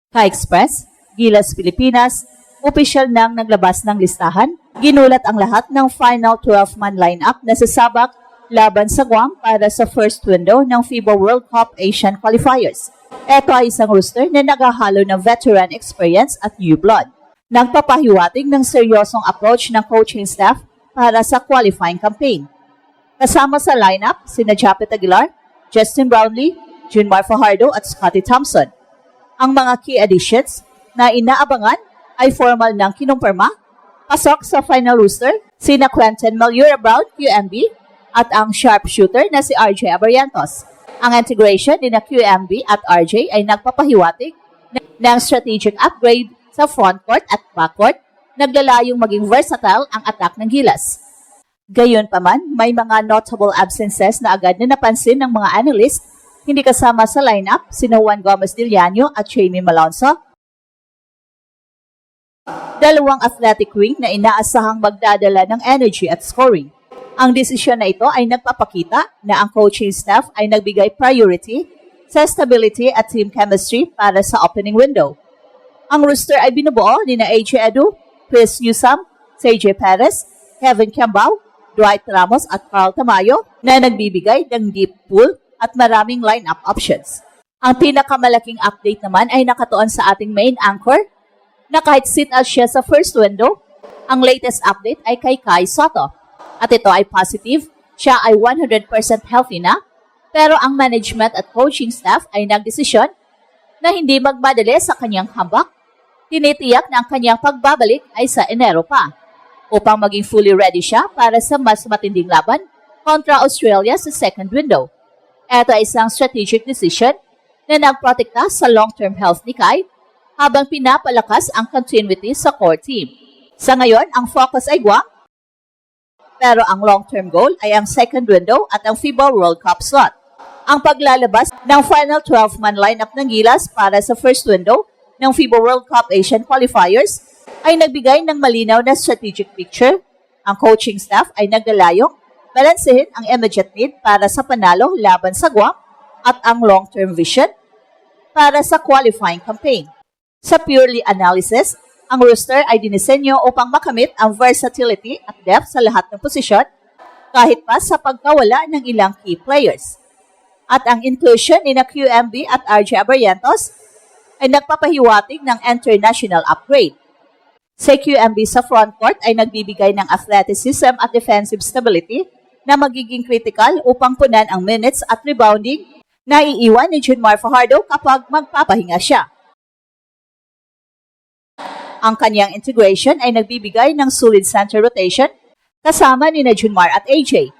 Ka-Express, Gilas Pilipinas, opisyal nang naglabas ng listahan, ginulat ang lahat ng final 12-man lineup na sasabak laban sa Guam para sa first window ng FIBA World Cup Asian Qualifiers. Ito ay isang roster na naghahalo ng veteran experience at new blood. Nagpapahiwatig ng seryosong approach ng coaching staff para sa qualifying campaign. Kasama sa lineup sina Japet Aguilar, Justin Brownlee, Junmar Fajardo at Scottie Thompson. Ang mga key additions na inaabangan ay formal ng kinumpirma. Pasok sa final roster sina Quentin Malura Brown, QMB, at ang sharpshooter na si RJ Abarrientos. Ang integration ni na QMB at RJ ay nagpapahiwatig ng strategic upgrade sa frontcourt at backcourt, naglalayong maging versatile ang attack ng Gilas. Gayunpaman, may mga notable absences na agad na napansin ng mga analyst. Hindi kasama sa lineup sina Juan Gomez Diliano at Jamie Malonzo. Dalawang athletic wing na inaasahang magdadala ng energy at scoring. Ang desisyon na ito ay nagpapakita na ang coaching staff ay nagbigay priority sa stability at team chemistry para sa opening window. Ang roster ay binubuo ni na AJ Edu, Chris Newsome, CJ Perez, Kevin Kiambao, Dwight Ramos at Carl Tamayo na nagbibigay ng deep pool at maraming lineup options. Ang pinakamalaking update naman ay nakatuon sa ating main anchor na kahit sit-out siya sa first window, ang latest update ay kay Kai Soto. At ito ay positive, siya ay 100% healthy na, pero ang management at coaching staff ay nagdesisyon na hindi magmadali sa kanyang comeback. Tinitiyak na ang kanyang pagbabalik ay sa Enero pa, upang maging fully ready siya para sa mas matinding laban kontra Australia sa second window. Ito ay isang strategic decision na nagprotekta sa long-term health ni Kai habang pinapalakas ang continuity sa core team. Sa ngayon, ang focus ay Guam, pero ang long-term goal ay ang second window at ang FIBA World Cup slot. Ang paglalabas ng final 12-man lineup ng Gilas para sa first window ng FIBA World Cup Asian Qualifiers ay nagbigay ng malinaw na strategic picture. Ang coaching staff ay naglalayong balansehin ang immediate need para sa panalo laban sa Guam at ang long-term vision para sa qualifying campaign. Sa purely analysis, ang roster ay dinisenyo upang makamit ang versatility at depth sa lahat ng posisyon kahit pa sa pagkawala ng ilang key players. At ang inclusion ni na QMB at RJ Abarrientos ay nagpapahiwatig ng international upgrade. Si QMB sa frontcourt ay nagbibigay ng athleticism at defensive stability na magiging critical upang punan ang minutes at rebounding na iiwan ni Junmar Fajardo kapag magpapahinga siya. Ang kanyang integration ay nagbibigay ng solid center rotation kasama ni na Junmar at AJ.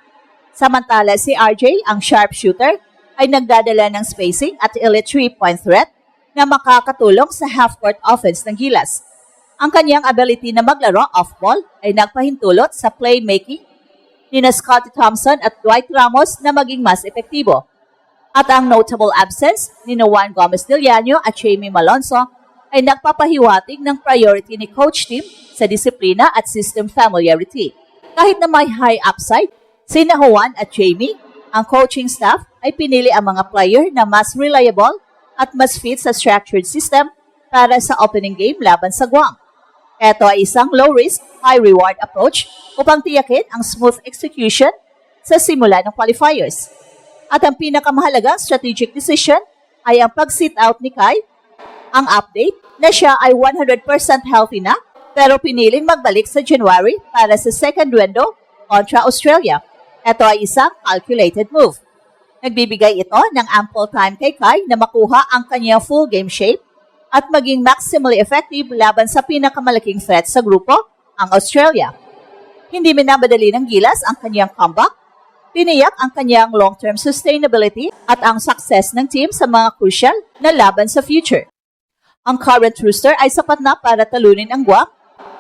Samantala si RJ, ang sharpshooter, ay nagdadala ng spacing at elite 3-point threat na makakatulong sa half-court offense ng Gilas. Ang kanyang ability na maglaro off-ball ay nagpahintulot sa playmaking ni na Scottie Thompson at Dwight Ramos na maging mas epektibo. At ang notable absence ni na Juan Gomez Diliano at Jamie Malonzo ay nagpapahiwatig ng priority ni coach team sa disiplina at system familiarity. Kahit na may high upside, sina Juan at Jamie, ang coaching staff ay pinili ang mga player na mas reliable at mas fit sa structured system para sa opening game laban sa Guam. Ito ay isang low-risk, high-reward approach upang tiyakin ang smooth execution sa simula ng qualifiers. At ang pinakamahalagang strategic decision ay ang pag-sit-out ni Kai. Ang update na siya ay 100% healthy na pero piniling magbalik sa January para sa second window kontra Australia. Ito ay isang calculated move. Nagbibigay ito ng ample time kay Kai na makuha ang kanyang full game shape at maging maximally effective laban sa pinakamalaking threat sa grupo, ang Australia. Hindi minabadali ng Gilas ang kanyang comeback. Tiniyak ang kanyang long-term sustainability at ang success ng team sa mga crucial na laban sa future. Ang current roster ay sapat na para talunin ang Guam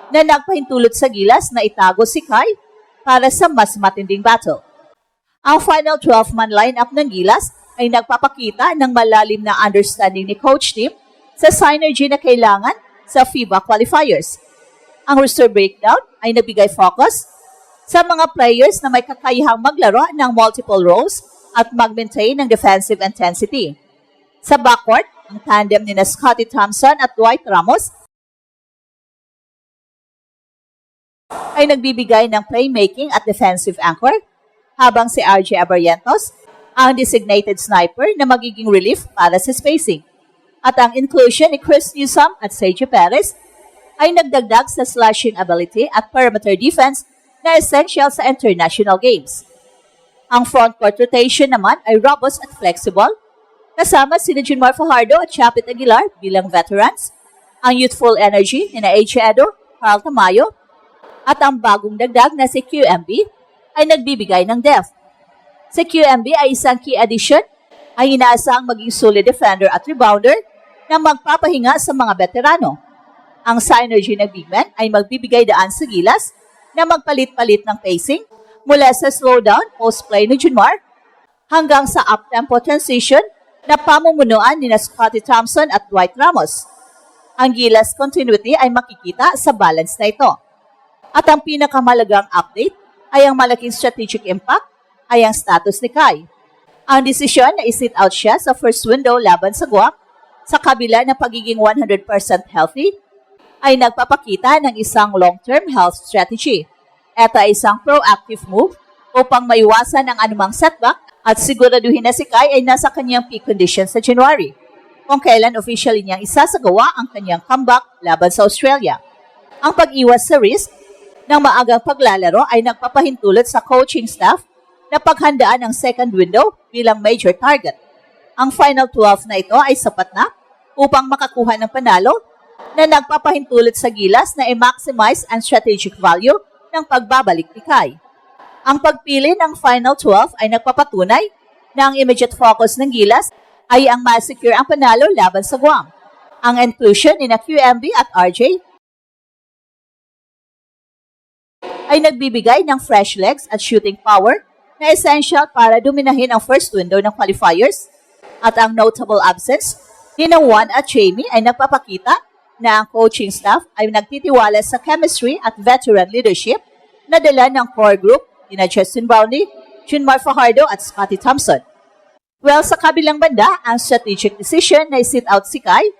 na nagpahintulot sa Gilas na itago si Kai para sa mas matinding battle. Ang final 12-man lineup ng Gilas ay nagpapakita ng malalim na understanding ni coach team sa synergy na kailangan sa FIBA qualifiers. Ang roster breakdown ay nabigay focus sa mga players na may kakayahang maglaro ng multiple roles at mag-maintain ng defensive intensity. Sa backcourt, ang tandem ni Scottie Thompson at Dwight Ramos ay nagbibigay ng playmaking at defensive anchor, habang si RJ Abarrientos ang designated sniper na magiging relief para sa spacing. At ang inclusion ni Chris Newsome at Sergio Perez ay nagdagdag sa slashing ability at perimeter defense na essential sa international games. Ang frontcourt rotation naman ay robust at flexible, kasama sina Junmar Fajardo at Chapit Aguilar bilang veterans, ang youthful energy ni AJ Edo, Carl Tamayo, at ang bagong dagdag na si QMB ay nagbibigay ng depth. Si QMB ay isang key addition, ay inaasahang maging solid defender at rebounder na magpapahinga sa mga veterano. Ang synergy ng big men ay magbibigay daan sa gilas na magpalit-palit ng pacing mula sa slowdown post-play ni Junmar hanggang sa up-tempo transition na pamumunuan ni Scottie Thompson at Dwight Ramos. Ang gilas continuity ay makikita sa balance na ito. At ang pinakamalagang update ay ang malaking strategic impact ay ang status ni Kai. Ang desisyon na i-sit out siya sa first window laban sa Guam sa kabila ng pagiging 100% healthy ay nagpapakita ng isang long-term health strategy. Ito ay isang proactive move upang maiwasan ang anumang setback at siguraduhin na si Kai ay nasa kanyang peak condition sa January, kung kailan officially niyang isasagawa ang kanyang comeback laban sa Australia. Ang pag-iwas sa risk ng maagang paglalaro ay nagpapahintulot sa coaching staff na paghandaan ang second window bilang major target. Ang final 12 na ito ay sapat na upang makakuha ng panalo na nagpapahintulot sa gilas na i-maximize ang strategic value ng pagbabalik ni Kai. Ang pagpili ng final 12 ay nagpapatunay na ang immediate focus ng gilas ay ang ma-secure ang panalo laban sa Guam. Ang inclusion ni QMB at RJ ay nagbibigay ng fresh legs at shooting power na essential para dominahin ang first window ng qualifiers, at ang notable absence ni Juan at Jamie ay nagpapakita na ang coaching staff ay nagtitiwala sa chemistry at veteran leadership na dala ng core group ni Justin Brownlee, Junmar Fajardo at Scottie Thompson. Well, sa kabilang banda, ang strategic decision na i-sit out si Kai,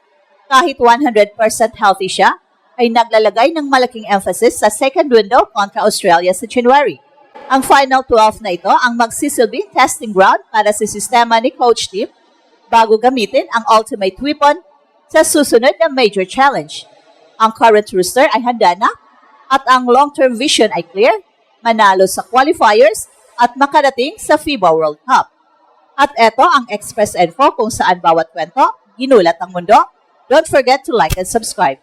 kahit 100% healthy siya, ay naglalagay ng malaking emphasis sa second window kontra Australia sa January. Ang final 12 na ito ang magsisilbing testing ground para sa sistema ni Coach Tim bago gamitin ang ultimate weapon sa susunod na major challenge. Ang current roster ay handa na at ang long-term vision ay clear, manalo sa qualifiers at makarating sa FIBA World Cup. At eto ang Express Info kung saan bawat kwento, ginulat ang mundo. Don't forget to like and subscribe.